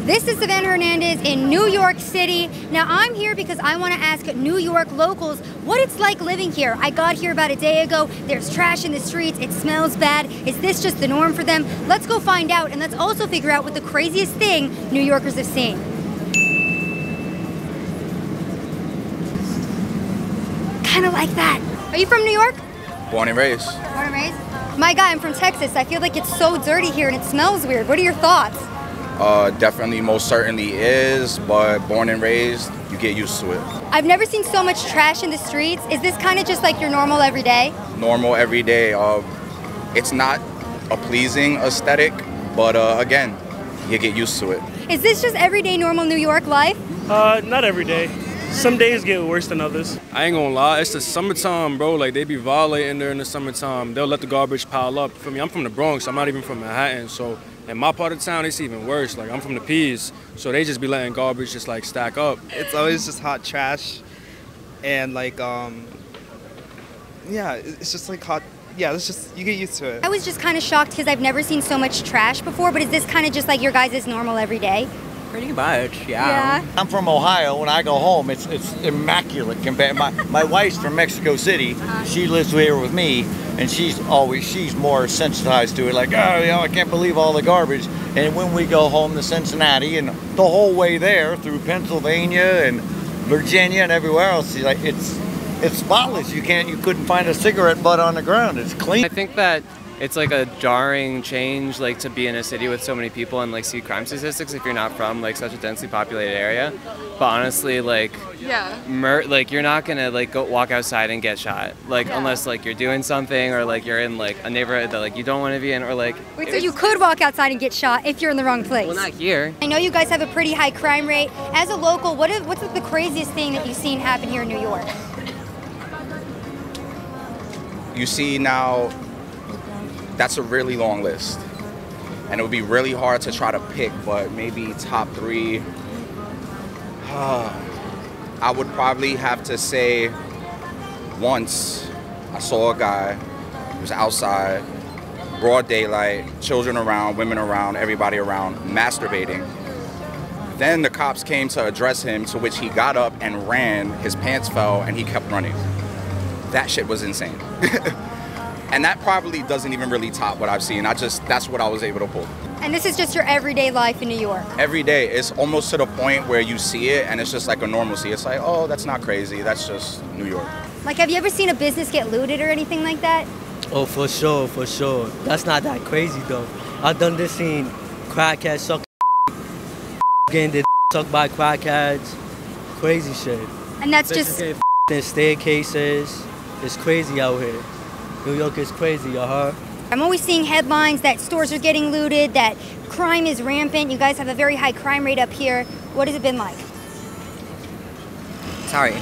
This is Savannah Hernandez in New York City. Now I'm here because I want to ask New York locals what it's like living here. I got here about a day ago. There's trash in the streets. It smells bad. Is this just the norm for them? Let's go find out, and let's also figure out what the craziest thing New Yorkers have seen. Kind of like that. Are you from New York? Born and raised. Born and raised? My guy, I'm from Texas. I feel like it's so dirty here and it smells weird. What are your thoughts? Definitely, most certainly is, but born and raised, you get used to it. I've never seen so much trash in the streets. Is this kind of just like your normal everyday? Normal everyday. It's not a pleasing aesthetic, but again, you get used to it. Is this just everyday normal New York life? Not every day. Some days get worse than others. I ain't gonna lie, it's the summertime, bro. Like, they be violating during the summertime. They'll let the garbage pile up. For me, I'm from the Bronx. I'm not even from Manhattan, so in my part of town, it's even worse. Like, I'm from the P's, so they just be letting garbage just like stack up. It's always just hot trash, and like, yeah, it's just like hot. Yeah, it's just, you get used to it. I was just kind of shocked because I've never seen so much trash before, but is this kind of just like your guys' normal everyday? Pretty much, yeah. I'm from Ohio. When I go home, it's immaculate compared. My wife's from Mexico City. She lives here with me, and she's more sensitized to it. Like, oh, you know, I can't believe all the garbage. And when we go home to Cincinnati, and the whole way there through Pennsylvania and Virginia and everywhere else, she's like, it's spotless. You couldn't find a cigarette butt on the ground. It's clean. I think that it's like a jarring change, like, to be in a city with so many people and like see crime statistics if you're not from like such a densely populated area. But honestly, like, like, you're not gonna like go walk outside and get shot, like, unless like you're doing something or like you're in like a neighborhood that like you don't want to be in, or like. Wait, so you could walk outside and get shot if you're in the wrong place? Well, not here. I know you guys have a pretty high crime rate. As a local, what's the craziest thing that you've seen happen here in New York? You see now, that's a really long list, and it would be really hard to try to pick, but maybe top three. I would probably have to say once I saw a guy who was outside, broad daylight, children around, women around, everybody around, masturbating. Then the cops came to address him, to which he got up and ran, his pants fell, and he kept running. That shit was insane. And that probably doesn't even really top what I've seen. That's what I was able to pull. And this is just your everyday life in New York? Every day. It's almost to the point where you see it and it's just like a normalcy. It's like, oh, that's not crazy. That's just New York. Like, have you ever seen a business get looted or anything like that? Oh, for sure, for sure. That's not that crazy, though. I've done this scene, crackheads suck getting their sucked by crackheads. Crazy shit. And that's just... in staircases. It's crazy out here. New York is crazy, you heard? I'm always seeing headlines that stores are getting looted, that crime is rampant. You guys have a very high crime rate up here. What has it been like? Sorry.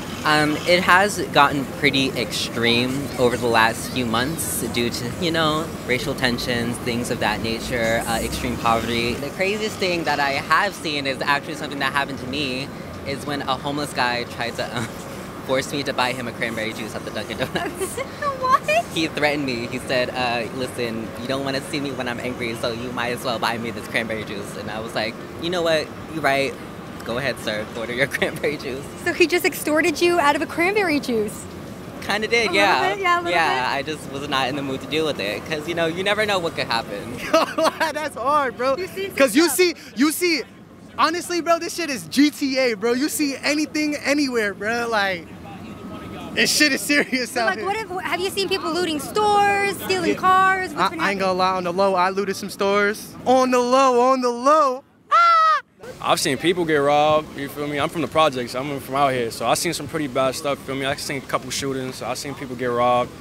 It has gotten pretty extreme over the last few months due to, you know, racial tensions, things of that nature, extreme poverty. The craziest thing that I have seen is actually something that happened to me, is when a homeless guy tried to forced me to buy him a cranberry juice at the Dunkin' Donuts. What? He threatened me. He said, listen, you don't want to see me when I'm angry, so you might as well buy me this cranberry juice. And I was like, you know what? You're right. Go ahead, sir. Order your cranberry juice. So he just extorted you out of a cranberry juice? Kind of did, a little bit? I just was not in the mood to deal with it. Because, you know, you never know what could happen. That's hard, bro. Because you see, honestly, bro, this shit is GTA, bro. You see anything, anywhere, bro. Like, this shit is serious out here. What have you seen people looting stores, stealing cars? I ain't gonna lie, on the low, I looted some stores. On the low. I've seen people get robbed, you feel me? I'm from the projects, I'm from out here, so I've seen some pretty bad stuff, you feel me? I've seen a couple shootings, I've seen people get robbed.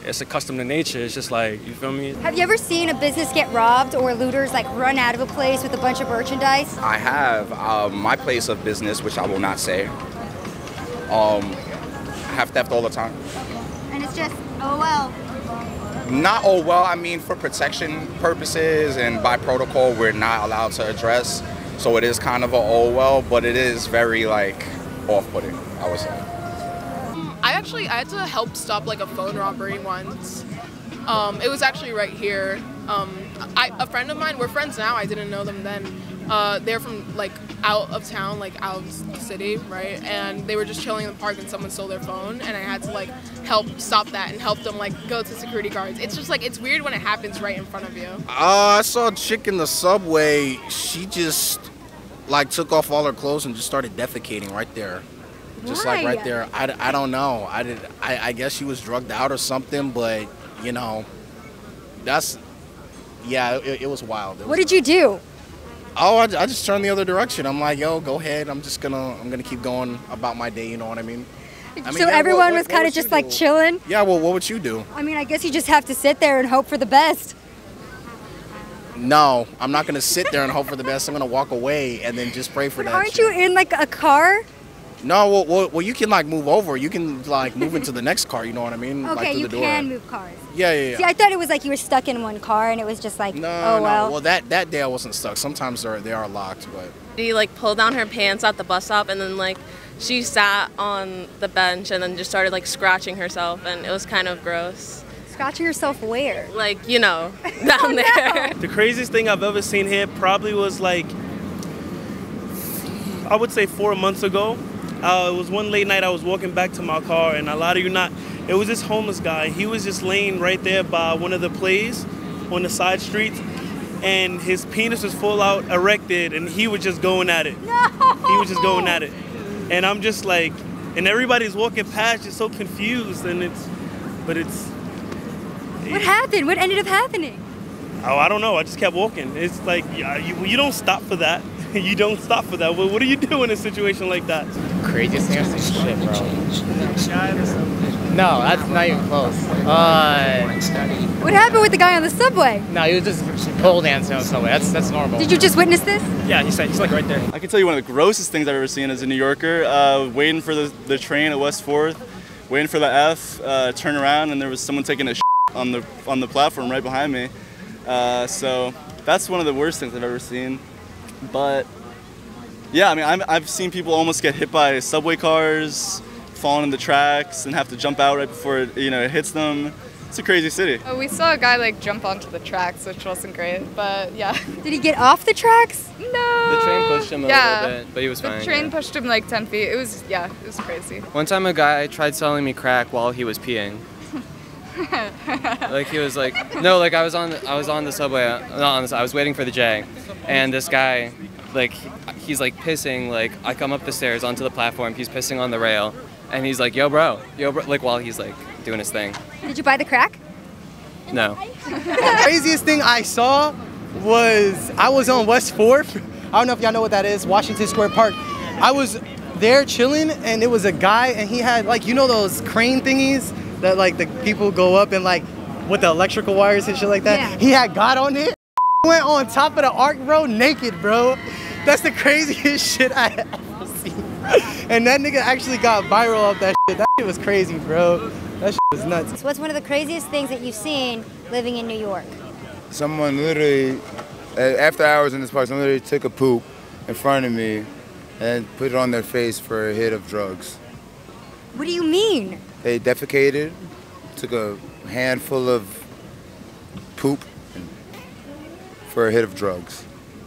It's a custom to nature, it's just like, you feel me? Have you ever seen a business get robbed or looters like run out of a place with a bunch of merchandise? I have. My place of business, which I will not say, have theft all the time. And it's just, oh well. Not oh well, I mean for protection purposes and by protocol we're not allowed to address. So it is kind of a oh well, but it is very like off-putting, I would say. I had to help stop like a phone robbery once. It was actually right here. A friend of mine, we're friends now, I didn't know them then, they're from like out of town, like out of the city, right? And they were just chilling in the park and someone stole their phone, and I had to like help stop that and help them like go to security guards. It's just like, it's weird when it happens right in front of you. I saw a chick in the subway. She just like took off all her clothes and just started defecating right there. Just like right there. I don't know. I guess she was drugged out or something, but you know, it was wild. What did you do? Oh, I just turned the other direction. I'm like, yo, go ahead. I'm gonna keep going about my day. You know what I mean? So everyone was kind of just like chilling? Yeah, well, what would you do? I mean, I guess you just have to sit there and hope for the best. No, I'm not gonna sit there and hope for the best. I'm gonna walk away and then just pray for that. Aren't you in like a car? No, well, you can like move over. You can like move into the next car. You know what I mean? Okay, like, through you the door. can move cars. Yeah. See, I thought it was like you were stuck in one car and it was just like, No. well. Well, that day I wasn't stuck. Sometimes they are locked, but. She like pulled down her pants at the bus stop, and then like she sat on the bench and then just started like scratching herself, and it was kind of gross. Scratching yourself where? Like, you know, down there. The craziest thing I've ever seen here probably was like, I would say 4 months ago. It was one late night. I was walking back to my car, and it was this homeless guy. He was just laying right there by one of the plays on the side streets, and his penis was full out erected, and he was just going at it. No! He was just going at it. And I'm just like, and everybody's walking past just so confused, and What happened? What ended up happening? Oh, I don't know. I just kept walking. It's like, you don't stop for that. You don't stop for that. What do you do in a situation like that? Craziest thing I've seen. Shit, bro. No, that's not even close. What happened with the guy on the subway? No, he was just pole dancing on the subway. That's normal. Did you just witness this? Yeah, he's like right there. I can tell you one of the grossest things I've ever seen as a New Yorker. Waiting for the train at West 4th, waiting for the F, turn around, and there was someone taking a shit on the platform right behind me. So that's one of the worst things I've ever seen. But yeah, I mean, I've seen people almost get hit by subway cars, fall in the tracks, and have to jump out right before it hits them. It's a crazy city. We saw a guy like jump onto the tracks, which wasn't great, but yeah. Did he get off the tracks? No. The train pushed him a little bit, but he was fine. The train pushed him like 10 feet. It was crazy. One time a guy tried selling me crack while he was peeing. Like he was like, no, like I was on the subway, I was waiting for the J, and this guy, like, he's like pissing, like I come up the stairs onto the platform, he's pissing on the rail, and he's like, yo bro, like while he's like doing his thing. Did you buy the crack? No. The craziest thing I saw was, I was on West 4th. I don't know if y'all know what that is, Washington Square Park. I was there chilling, and it was a guy, and he had like, you know those crane thingies that like the people go up and like with the electrical wires and shit like that? Yeah. He had got on it, went on top of the arc, bro, naked, bro. That's the craziest shit I ever seen. And that nigga actually got viral off that shit. That shit was crazy, bro. That shit was nuts. So what's one of the craziest things that you've seen living in New York? Someone literally, after hours in this park, someone literally took a poop in front of me and put it on their face for a hit of drugs. What do you mean? They defecated, took a handful of poop for a hit of drugs.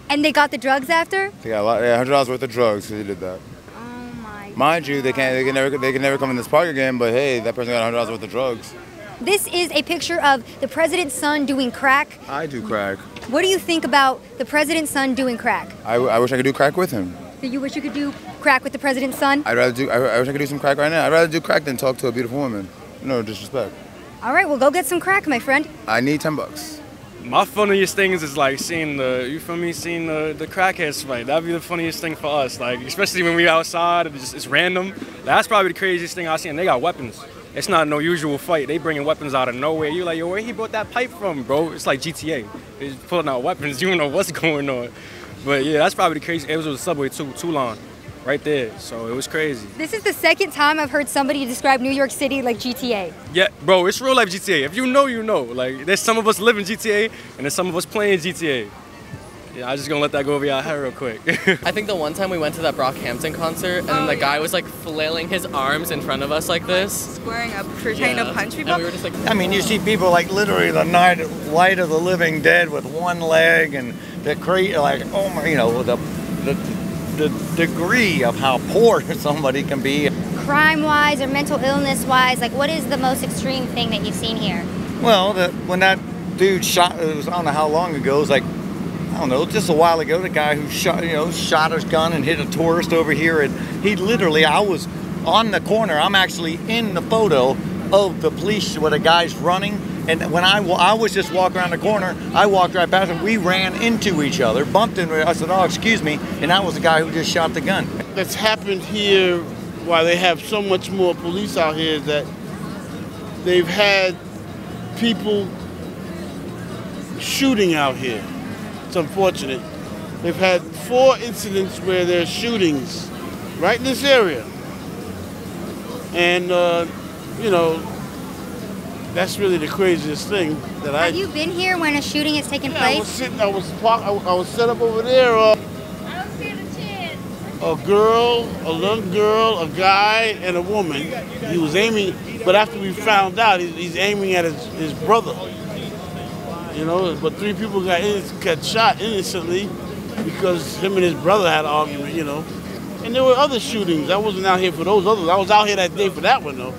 And they got the drugs after? They got $100 worth of drugs because they did that. Oh my. Mind you, they can never come in this park again. But hey, that person got $100 worth of drugs. This is a picture of the president's son doing crack. I do crack. What do you think about the president's son doing crack? I wish I could do crack with him. Do you wish you could do crack with the president's son? I wish I could do some crack right now. I'd rather do crack than talk to a beautiful woman. No disrespect. All right, well, go get some crack, my friend. I need $10. My funniest things is like seeing the crackheads fight. That'd be the funniest thing for us, like especially when we outside and it's random. That's probably the craziest thing I've seen. They got weapons. It's not no usual fight. They bringing weapons out of nowhere. You're like, yo, where he brought that pipe from, bro? It's like GTA. They just pulling out weapons. You don't know what's going on. But yeah, that's probably the crazy. It was a subway too long, right there. So it was crazy. This is the second time I've heard somebody describe New York City like GTA. Yeah, bro, it's real life GTA. If you know, you know. Like, there's some of us live in GTA, and there's some of us playing GTA. Yeah, I'm just gonna let that go over your head real quick. I think the one time we went to that Brockhampton concert and then the guy was like flailing his arms in front of us like this. Squaring up, trying to punch people. And we were just like, I mean, you see people like literally the light of the living dead with one leg, and the like, oh my, you know, the degree of how poor somebody can be. Crime-wise or mental illness-wise, like what is the most extreme thing that you've seen here? Well, when that dude shot, it was, I don't know how long ago, it was like, I don't know, just a while ago, the guy who shot, you know, shot his gun and hit a tourist over here, and he literally, I was on the corner, I'm actually in the photo of the police where the guy's running, and when I was just walking around the corner, I walked right past him, we ran into each other, bumped into, I said, oh, excuse me, and that was the guy who just shot the gun. That's happened here, why they have so much more police out here, is that they've had people shooting out here. It's unfortunate. They've had 4 incidents where there's shootings right in this area. And, you know, that's really the craziest thing that Have you been here when a shooting has taken place? I was sitting, I was set up over there. A girl, a little girl, a guy, and a woman. He was aiming, but after we found out, he's aiming at his brother. You know, but 3 people got shot innocently because him and his brother had an argument, you know. And there were other shootings. I wasn't out here for those others. I was out here that day for that one, though,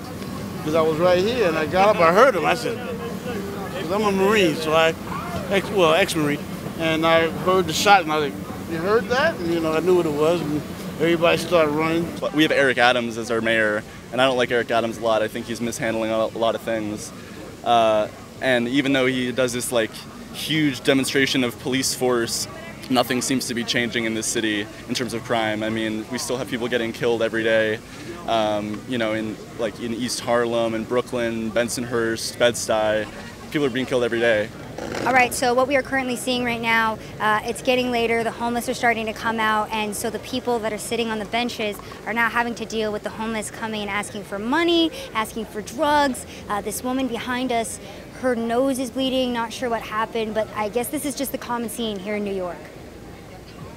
because I was right here, and I got up, I heard him. I said, because I'm a Marine, so ex-Marine, and I heard the shot, and I was like, you heard that? And, you know, I knew what it was, and everybody started running. We have Eric Adams as our mayor, and I don't like Eric Adams a lot. I think he's mishandling a lot of things. And even though he does this like huge demonstration of police force, nothing seems to be changing in this city in terms of crime. I mean, we still have people getting killed every day. You know, in East Harlem and Brooklyn, Bensonhurst, Bed-Stuy, people are being killed every day. All right, so what we are currently seeing right now, it's getting later, the homeless are starting to come out, and so the people that are sitting on the benches are now having to deal with the homeless coming and asking for money, asking for drugs. This woman behind us, her nose is bleeding, not sure what happened, but I guess this is just the common scene here in New York.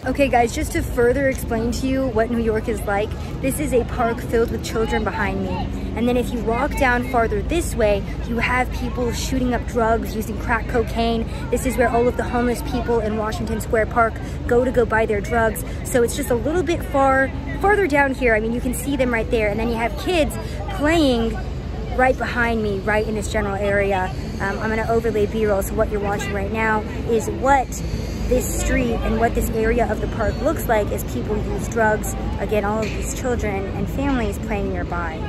Okay guys, just to further explain to you what New York is like, this is a park filled with children behind me. And then if you walk down farther this way, you have people shooting up drugs, using crack cocaine. This is where all of the homeless people in Washington Square Park go buy their drugs. So it's just a little bit farther down here. I mean, you can see them right there. And then you have kids playing right behind me, right in this general area. I'm gonna overlay B-roll, so what you're watching right now is what this street and what this area of the park looks like as people use drugs. Again, all of these children and families playing nearby.